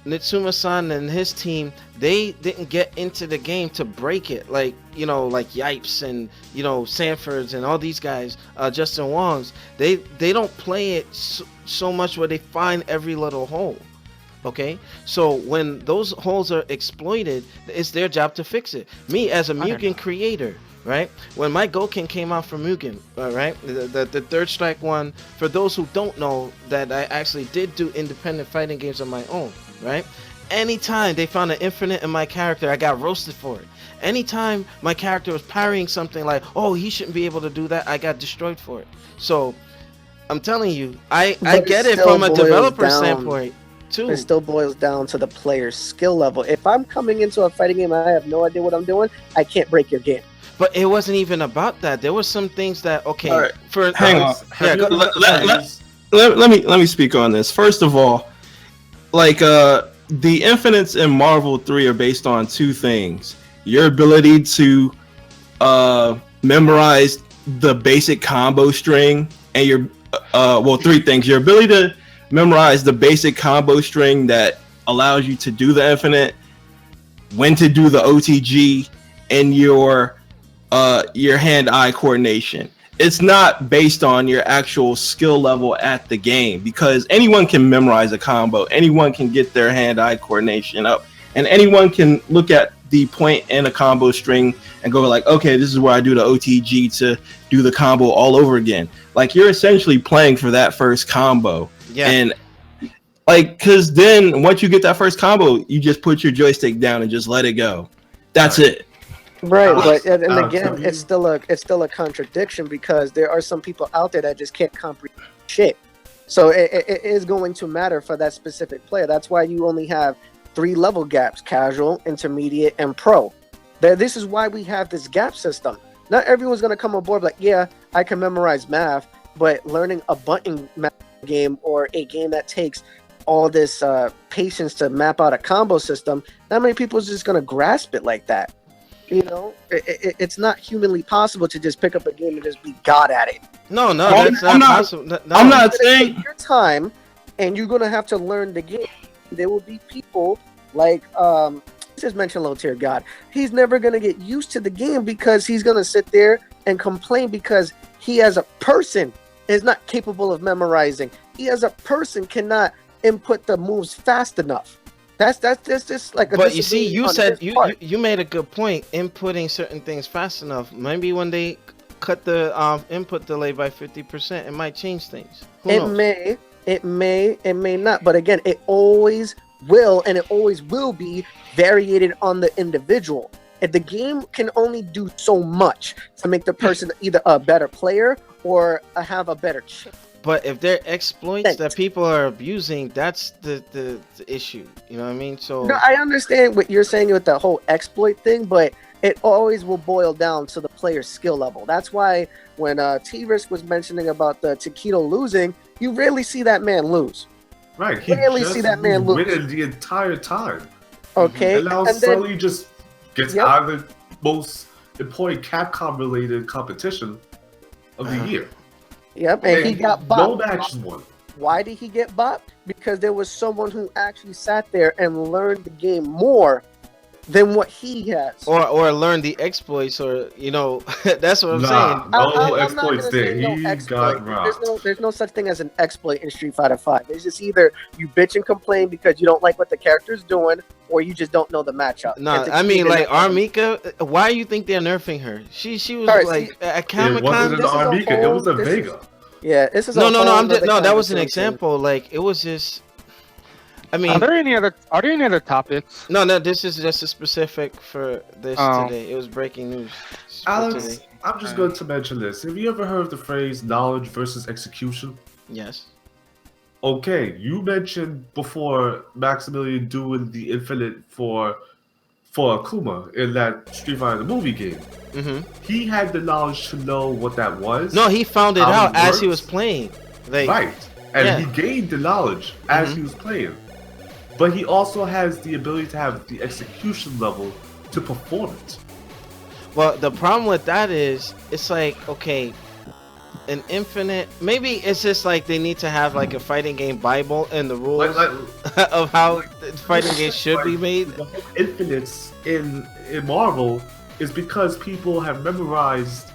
Nitsuma-san and his team, they didn't get into the game to break it, like Yipes and Sanfords and all these guys, Justin Wongs. They don't play it so much where they find every little hole. Okay, so when those holes are exploited, it's their job to fix it. Me as a Mugen creator, right? When my Goken came out from Mugen, right, the third strike one. For those who don't know, that I actually did do independent fighting games on my own, right? Anytime they found an infinite in my character, I got roasted for it. Anytime my character was parrying something like, oh, he shouldn't be able to do that, I got destroyed for it. So I'm telling you, I get it from a developer standpoint too. It still boils down to the player's skill level. If I'm coming into a fighting game and I have no idea what I'm doing, I can't break your game. But it wasn't even about that. There were some things that Right. for Hang on. Yeah, Let me speak on this. First of all, like the infinites in Marvel 3 are based on two things: your ability to memorize the basic combo string, and your three things: your ability to memorize the basic combo string that allows you to do the infinite, when to do the OTG, and your hand-eye coordination. It's not based on your actual skill level at the game, because anyone can memorize a combo, anyone can get their hand-eye coordination up, and anyone can look at the point in a combo string and go like, okay, this is where I do the OTG to do the combo all over again. Like, you're essentially playing for that first combo. Yeah. And Like, because then once you get that first combo, you just put your joystick down and just let it go. That's it. Right, Alex, but and Alex, again, have it's you- still a contradiction because there are some people out there that just can't comprehend shit. So it is going to matter for that specific player. That's why you only have 3 level gaps: casual, intermediate, and pro. This is why we have this gap system. Not everyone's gonna come aboard like, yeah, I can memorize math, but learning a button math game or a game that takes all this patience to map out a combo system, not many people is just gonna grasp it like that. You know, it's not humanly possible to just pick up a game and just be god at it. No, no, I'm that's not not- possible. No. I'm not It's gonna saying take your time, and you're gonna have to learn the game. There will be people like just mentioned low tier god. He's never gonna get used to the game because he's gonna sit there and complain because he as a person is not capable of memorizing. He as a person cannot input the moves fast enough. That's just like a But you see, disagreement you on said his you part. you made a good point. Inputting certain things fast enough. Maybe when they cut the input delay by 50%, it might change things. Who It knows? it may not. But again, it always will, and it always will be variated on the individual. And the game can only do so much to make the person either a better player or have a better chance. But if they're exploits that people are abusing, that's the issue. You know what I mean? So No, I understand what you're saying with the whole exploit thing, but it always will boil down to the player's skill level. That's why when T-Risk was mentioning about the Taquito losing, you rarely see that man lose. Right, he Rarely just see that man lose. winning the entire time. Okay, And now and then suddenly just gets Yep. out of the most important Capcom-related competition of the year. yep, and he got no bopped. matches won. Why did he get bopped? Because there was someone who actually sat there and learned the game more than what he has. or learn the exploits, or that's what I'm Nah, saying. no I'm not exploits gonna there. say no He exploit. got robbed. There's no such thing as an exploit in Street Fighter V. It's just either you bitch and complain because you don't like what the character's doing, or you just don't know the matchup. No, And I mean, Taquito like doesn't- Armika. Why you think they're nerfing her? She was Alright, like see, at It Comic wasn't an This is Con. a Armika, it whole- was a this is- Vega. Yeah, this is No, a no, no. whole I'm just, nother no. That was an conversation. example. Like it was just. I mean, Are there any other topics? no. This is just a specific for this Oh. today. It was breaking news for Alex, today. I'm just going to mention this. Have you ever heard of the phrase knowledge versus execution? Yes. Okay, you mentioned before Maximilian doing the infinite for Akuma in that Street Fighter the movie game. Mm-hmm. He had the knowledge to know what that was. No, he found it How out it as he works? was playing. Like, Right. And Yeah. he gained the knowledge as Mhm. he was playing. But he also has the ability to have the execution level to perform it. Well, the problem with that is, it's like, okay, an infinite. Maybe it's just like they need to have like a fighting game Bible and the rules Like of how the fighting games should be made. the whole infinites in Marvel is because people have memorized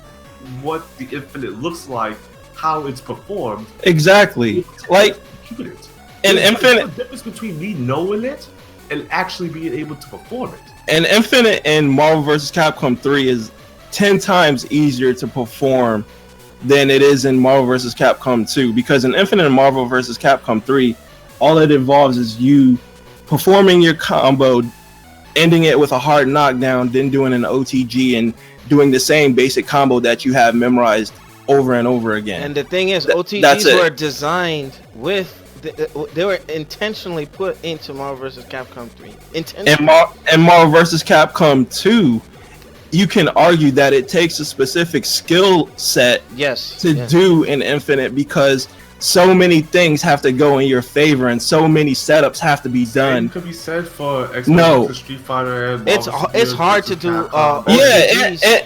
what the infinite looks like, how it's performed. exactly. Like Execute it. an There's infinite, a difference between me knowing it and actually being able to perform it. an infinite in Marvel vs. Capcom 3 is 10 times easier to perform than it is in Marvel vs. Capcom 2, because in infinite in Marvel vs. Capcom 3, all it involves is you performing your combo, ending it with a hard knockdown, then doing an OTG and doing the same basic combo that you have memorized over and over again. And the thing is, that's OTGs it. were designed with. They were intentionally put into Marvel vs. Capcom 3. Intentionally. In Marvel vs. Capcom 2, you can argue that it takes a specific skill set Yes. to yes. do an infinite, because so many things have to go in your favor and so many setups have to be Same done. could be said for Xbox No. versus Street Fighter and It's Marvel it's vs. hard to do. Capcom. Yeah, OTGs.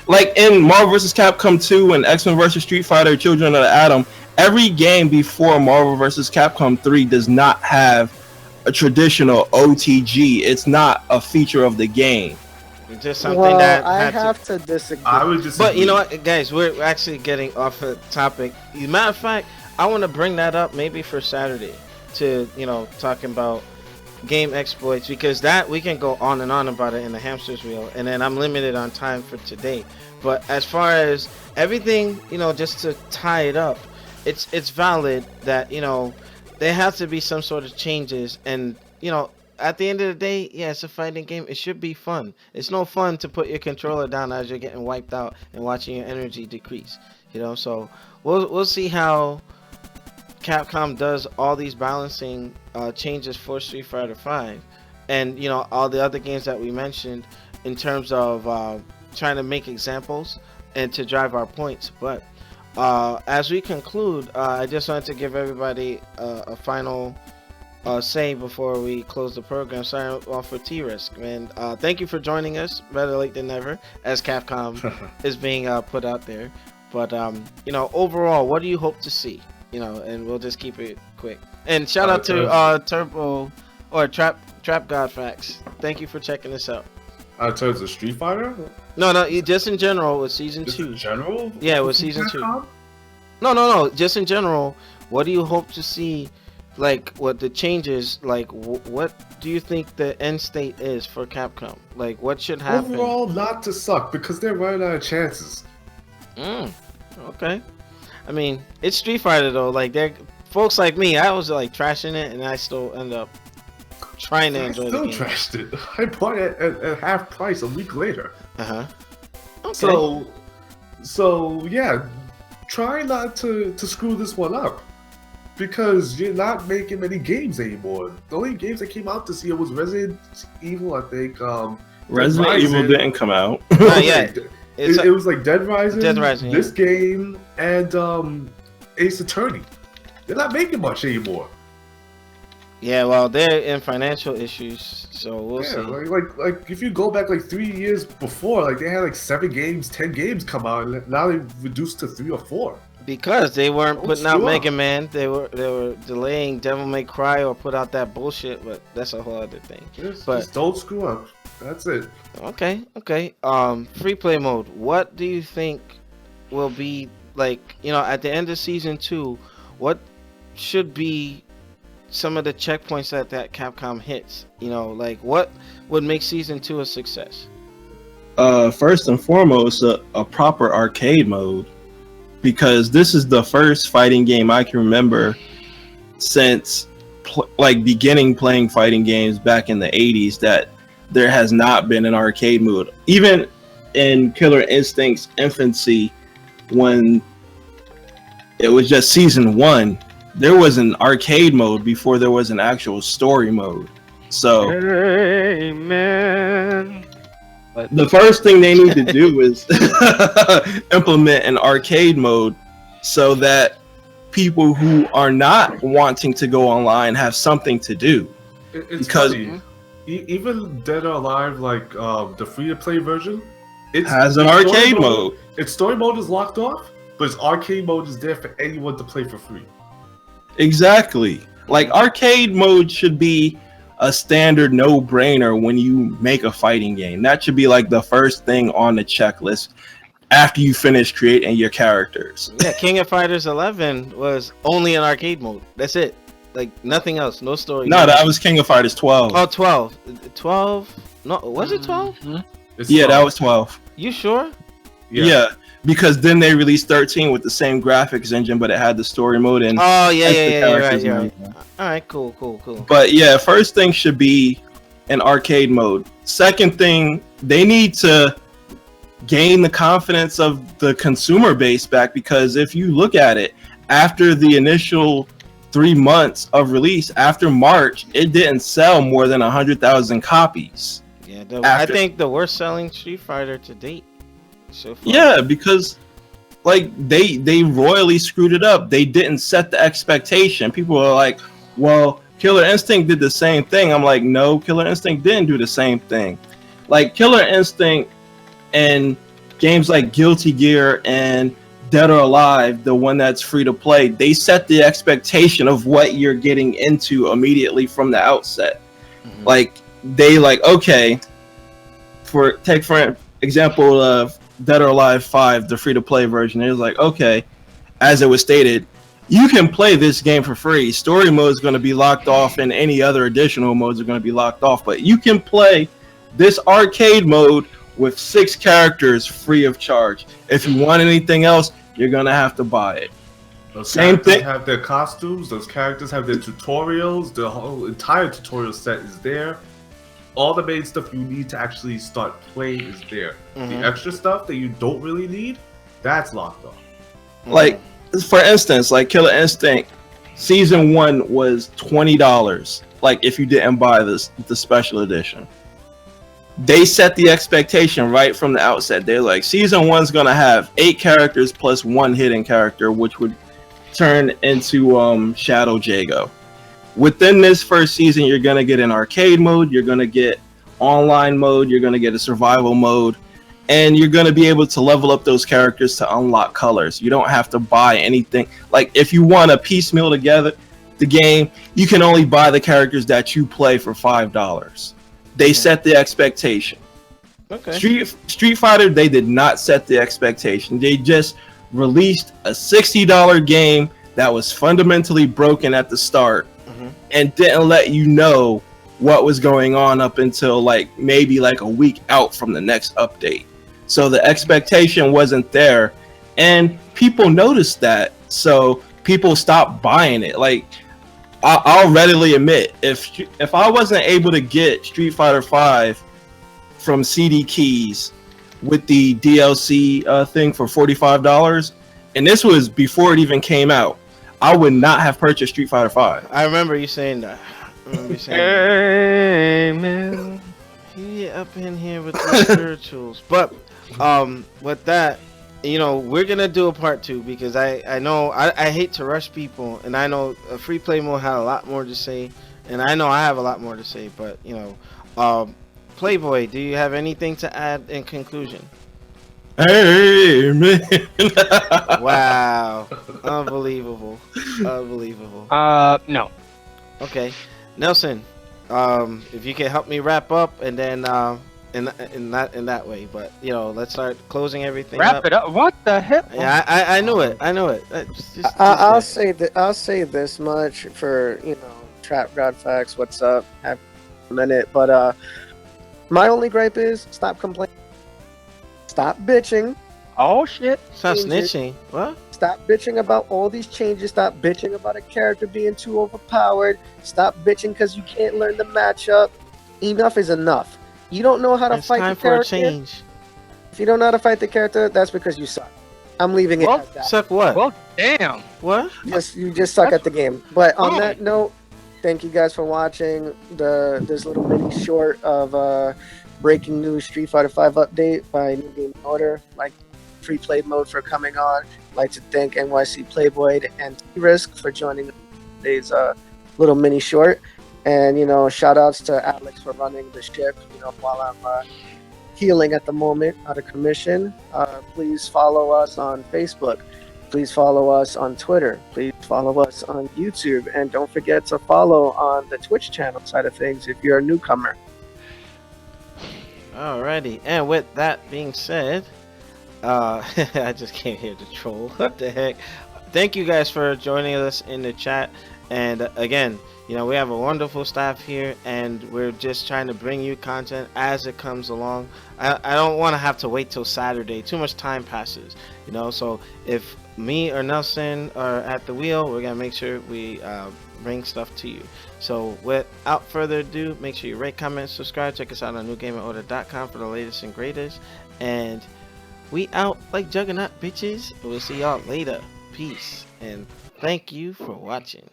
like in Marvel vs. Capcom 2 and X-Men vs. Street Fighter Children of the Atom, every game before Marvel vs. Capcom 3 does not have a traditional OTG. It's not a feature of the game. It's just something Well, that I had to. have to disagree. I would just. But you know what, guys, we're actually getting off the topic. As a matter of fact, I want to bring that up maybe for Saturday to, talking about game exploits, because that we can go on and on about it in the hamster's wheel, and then I'm limited on time for today. But as far as everything, just to tie it up, it's valid that, there has to be some sort of changes, and at the end of the day, yeah, it's a fighting game. It should be fun. It's no fun to put your controller down as you're getting wiped out and watching your energy decrease. So we'll see how Capcom does all these balancing changes for Street Fighter V, and all the other games that we mentioned in terms of trying to make examples and to drive our points. But as we conclude, I just wanted to give everybody a final say before we close the program. Sorry off for T-Risk, man. Thank you for joining us. Better late than never, as Capcom is being put out there. But overall, what do you hope to see? And we'll just keep it quick. And shout out to Turbo or Trap God Facts. Thank you for checking this out. In terms of Street Fighter? No, just in general with season Just 2. in general? Yeah, with season 2. No. Just in general, what do you hope to see? Like, what the changes? Like, what do you think the end state is for Capcom? Like, what should happen? Overall, not to suck because they're running out of chances. Okay. I mean, it's Street Fighter though. Like, they're folks like me. I was like trashing it, and I still end up trying to enjoy the game. I still trashed it. I bought it at half price a week later. Okay. So yeah, try not to screw this one up because you're not making many games anymore. The only games that came out this year was Resident Evil, I think. Resident Evil didn't come out. Not yet. It was like Dead Rising, this yeah. game, and Ace Attorney. They're not making much anymore. Yeah, well, they're in financial issues, so we'll see. Like if you go back like 3 years before, like they had like 7 games, 10 games come out, and now they've reduced to 3 or 4. Because they weren't putting out Mega Man, they were delaying Devil May Cry or put out that bullshit, but that's a whole other thing. Just don't screw up. That's it. Okay. Free play mode. What do you think will be like? At the end of season 2, what should be some of the checkpoints that Capcom hits? Like what would make season 2 a success? First and foremost, a proper arcade mode, because this is the first fighting game I can remember since beginning playing fighting games back in the 80s that there has not been an arcade mode. Even in Killer Instinct's infancy, when it was just season 1, there was an arcade mode before there was an actual story mode. So, amen. The first thing they need to do is implement an arcade mode so that people who are not wanting to go online have something to do. It's funny. Even Dead or Alive, like the free-to-play version, it has an arcade mode. Its story mode is locked off, but its arcade mode is there for anyone to play for free. Exactly. Like, arcade mode should be a standard no-brainer when you make a fighting game. That should be like the first thing on the checklist after you finish creating your characters. Yeah, King of Fighters 11 was only in arcade mode. That's it. Like, nothing else. No story. No, that was King of Fighters 12. Oh, 12. 12? No, was it 12? Yeah, 12. That was 12. You sure? Yeah, because then they released 13 with the same graphics engine, but it had the story mode and you're right. All right, cool. But yeah, first thing should be an arcade mode. Second thing, they need to gain the confidence of the consumer base back, because if you look at it, after the initial 3 months of release, after March, it didn't sell more than 100,000 copies. Yeah, I think the worst selling Street Fighter to date so far. Yeah, because like they royally screwed it up. They didn't set the expectation. People are like, well, Killer Instinct did the same thing. I'm like, no, Killer Instinct didn't do the same thing. Like, Killer Instinct and games like Guilty Gear and Dead or Alive, the one that's free to play, they set the expectation of what you're getting into immediately from the outset. Mm-hmm. Like, they okay, for example of Dead or Alive 5, the free to play version, it was like, okay, as it was stated, you can play this game for free. Story mode is going to be locked off, and any other additional modes are going to be locked off, but you can play this arcade mode with 6 characters free of charge. If you want anything else, you're going to have to buy it. Those Same characters thing. have their costumes. Those characters have their tutorials. The whole entire tutorial set is there. All the main stuff you need to actually start playing is there. Mhm. The extra stuff that you don't really need, that's locked off. Like, for instance, like Killer Instinct, season 1 was $20. Like, if you didn't buy the special edition, they set the expectation right from the outset. They're like, season 1's gonna have 8 characters plus 1 hidden character, which would turn into Shadow Jago. Within this first season, you're gonna get an arcade mode, you're gonna get online mode, you're gonna get a survival mode, and you're gonna be able to level up those characters to unlock colors. You don't have to buy anything. Like, if you want to piecemeal together the game, you can only buy the characters that you play for $5. They set the expectation. Okay. Street Fighter, they did not set the expectation. They just released a $60 game that was fundamentally broken at the start and didn't let you know what was going on up until like maybe like a week out from the next update. So the expectation wasn't there, and people noticed that. So people stopped buying it. Like, I'll readily admit, if I wasn't able to get Street Fighter V from CD Keys with the DLC thing for $45, and this was before it even came out, I would not have purchased Street Fighter V. I remember you saying that. Amen. He up in here with the spirituals. But with that, you know, we're gonna do a part 2 because I know I hate to rush people, and I know a free play mode had a lot more to say, and I know I have a lot more to say. But you know, Playboy, do you have anything to add in conclusion? Amen. Wow, unbelievable, unbelievable. No. Okay, Nelson, if you can help me wrap up, and then in that way, but you know, let's start closing everything Wrap up. it up. What the hell? Yeah, I knew it. I'll say this much for, you know, Trap God Facts. What's up? Have a minute, but my only gripe is stop complaining, stop bitching, Oh shit. Stop snitching. What? stop bitching about all these changes. Stop bitching about a character being too overpowered. Stop bitching because you can't learn the matchup. Enough is enough. You don't know how to It's fight time the for a character. change. If you don't know how to fight the character, that's because you suck. I'm leaving it Well, at that. Suck what? Well, damn. What? You just suck at the game. But on Oh. that note, thank you guys for watching this little mini short of breaking news Street Fighter V update by New Game Order. Like, free play mode for coming on. Like to thank NYC Playboy and T-Risk for joining today's little mini short. And, you know, shout outs to Alex for running the ship, you know, while I'm healing at the moment out of commission. Please follow us on Facebook. Please follow us on Twitter. Please follow us on YouTube. And don't forget to follow on the Twitch channel side of things if you're a newcomer. Alrighty. And with that being said, I just came here to troll. What the heck? Thank you guys for joining us in the chat. And again, you know, we have a wonderful staff here, and we're just trying to bring you content as it comes along. I don't want to have to wait till Saturday. Too much time passes, you know. So if me or Nelson are at the wheel, we're gonna make sure we bring stuff to you. So without further ado, make sure you rate, comment, subscribe. Check us out on newgameorder.com for the latest and greatest. And we out like Juggernaut, bitches. We'll see y'all later. Peace and thank you for watching.